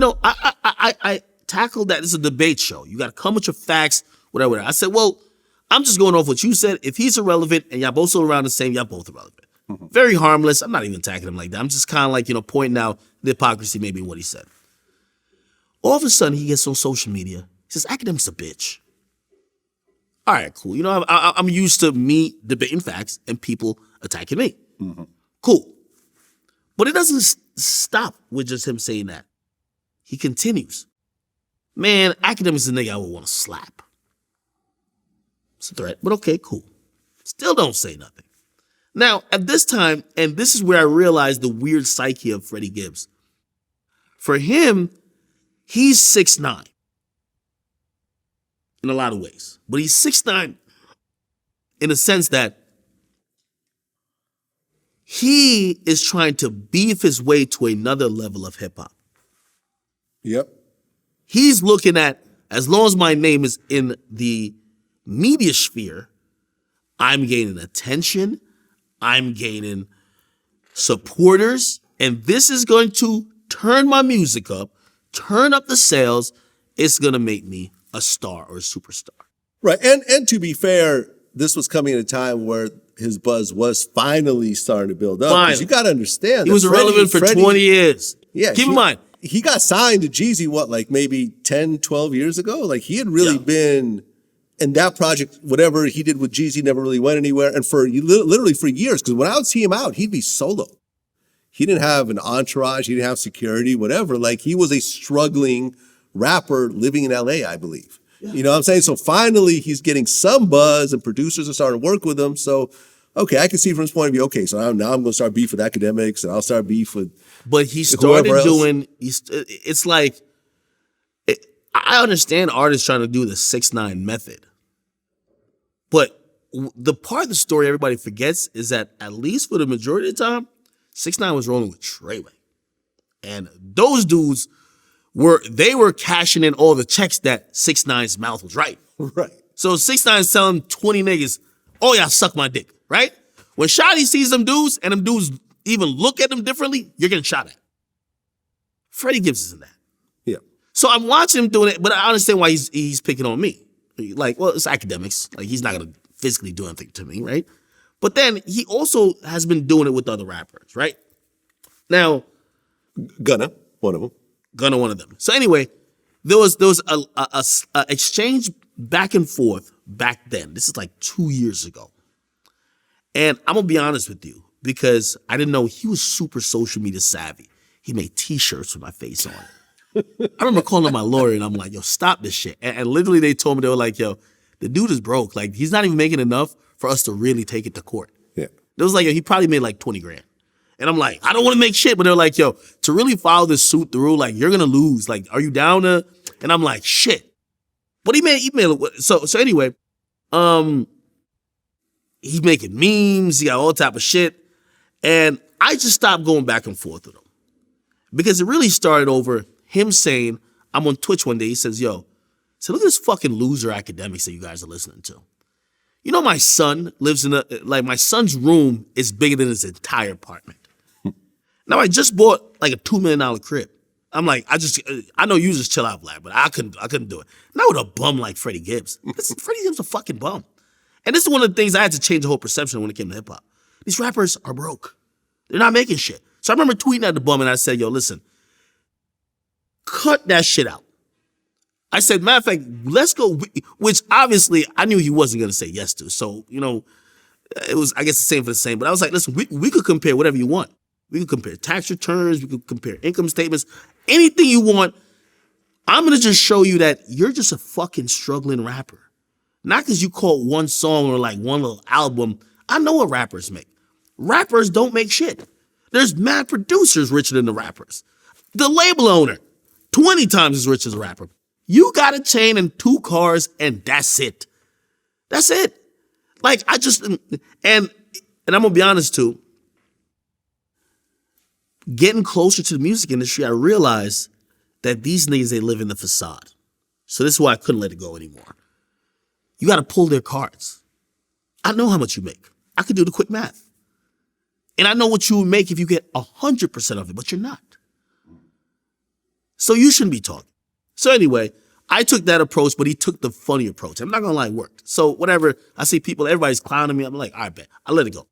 I tackled that. This is a debate show. You got to come with your facts, whatever. I said, well, I'm just going off what you said. If he's irrelevant and y'all both still around the same, y'all both irrelevant. Mm-hmm. Very harmless. I'm not even attacking him like that. I'm just kind of like, pointing out the hypocrisy maybe in what he said. All of a sudden, he gets on social media. He says, Akademiks a bitch. All right, cool. I'm used to me debating facts and people attacking me. Mm-hmm. Cool. But it doesn't stop with just him saying that. He continues. Man, Akademiks is a nigga I would want to slap. It's a threat, but okay, cool. Still don't say nothing. Now, at this time, and this is where I realized the weird psyche of Freddie Gibbs. For him, he's 6ix9ine in a lot of ways. But he's 6ix9ine in the sense that he is trying to beef his way to another level of hip-hop. Yep. He's looking at, as long as my name is in the media sphere, I'm gaining attention, I'm gaining supporters, and this is going to turn my music up, turn up the sales. It's going to make me a star or a superstar. Right. And to be fair, this was coming at a time where his buzz was finally starting to build up. Because you got to understand. He was irrelevant for 20 years. Yeah. Keep in mind. He got signed to Jeezy, like maybe 10, 12 years ago? Like he had really been in that project, whatever he did with Jeezy never really went anywhere. And for literally for years, because when I would see him out, he'd be solo. He didn't have an entourage. He didn't have security, whatever. Like he was a struggling rapper living in LA, I believe. Yeah. You know what I'm saying? So finally he's getting some buzz and producers are starting to work with him. So, okay, I can see from his point of view, okay, so now I'm going to start beef with Akademiks and I'll start beef with But he started doing, it's like, I understand artists trying to do the 6ix9ine method. But the part of the story everybody forgets is that at least for the majority of the time, 6ix9ine was rolling with Treyway. And those dudes were cashing in all the checks that 6ix9ine's mouth was right. Right. So 6ix9ine's telling 20 niggas, oh yeah, suck my dick, right? When Shotty sees them dudes and them dudes even look at them differently, you're getting shot at. Freddie Gibbs isn't that. Yeah. So I'm watching him doing it, but I understand why he's picking on me. Like, well, it's Akademiks. Like, he's not going to physically do anything to me, right? But then he also has been doing it with other rappers, right? Now, Gunna, one of them. So anyway, there was a exchange back and forth back then. This is like 2 years ago. And I'm going to be honest with you, because I didn't know he was super social media savvy. He made T-shirts with my face on it. I remember calling my lawyer and I'm like, yo, stop this shit. And literally they told me, they were like, yo, the dude is broke. Like, he's not even making enough for us to really take it to court. Yeah. It was like, yo, he probably made like 20 grand. And I'm like, I don't want to make shit. But they're like, yo, to really follow this suit through, like, you're going to lose. Like, are you down to? And I'm like, shit. But he made so anyway, he's making memes. He got all type of shit. And I just stopped going back and forth with him. Because it really started over him saying, I'm on Twitch one day, he says, yo, so look at this fucking loser Akademiks that you guys are listening to. You know, my son lives in my son's room is bigger than his entire apartment. Now, I just bought like a $2 million crib. I'm like, I know you just chill out, Vlad, but I couldn't do it. Not with a bum like Freddie Gibbs. Freddie Gibbs is a fucking bum. And this is one of the things I had to change the whole perception when it came to hip hop. These rappers are broke. They're not making shit. So I remember tweeting at the bum and I said, yo, listen, cut that shit out. I said, matter of fact, let's go, which obviously I knew he wasn't going to say yes to. So, it was, I guess, the same for the same. But I was like, listen, we could compare whatever you want. We could compare tax returns. We could compare income statements. Anything you want. I'm going to just show you that you're just a fucking struggling rapper. Not because you caught one song or like one little album. I know what rappers make. Rappers don't make shit. There's mad producers richer than the rappers. The label owner, 20 times as rich as a rapper. You got a chain and 2 cars and that's it. That's it. Like, I just, and I'm going to be honest too, getting closer to the music industry, I realized that these niggas, they live in the facade. So this is why I couldn't let it go anymore. You got to pull their cards. I know how much you make. I could do the quick math. And I know what you would make if you get 100% of it, but you're not. So you shouldn't be talking. So anyway, I took that approach, but he took the funny approach. I'm not gonna lie, it worked. So whatever, I see people, everybody's clowning me. I'm like, all right, bet. I let it go.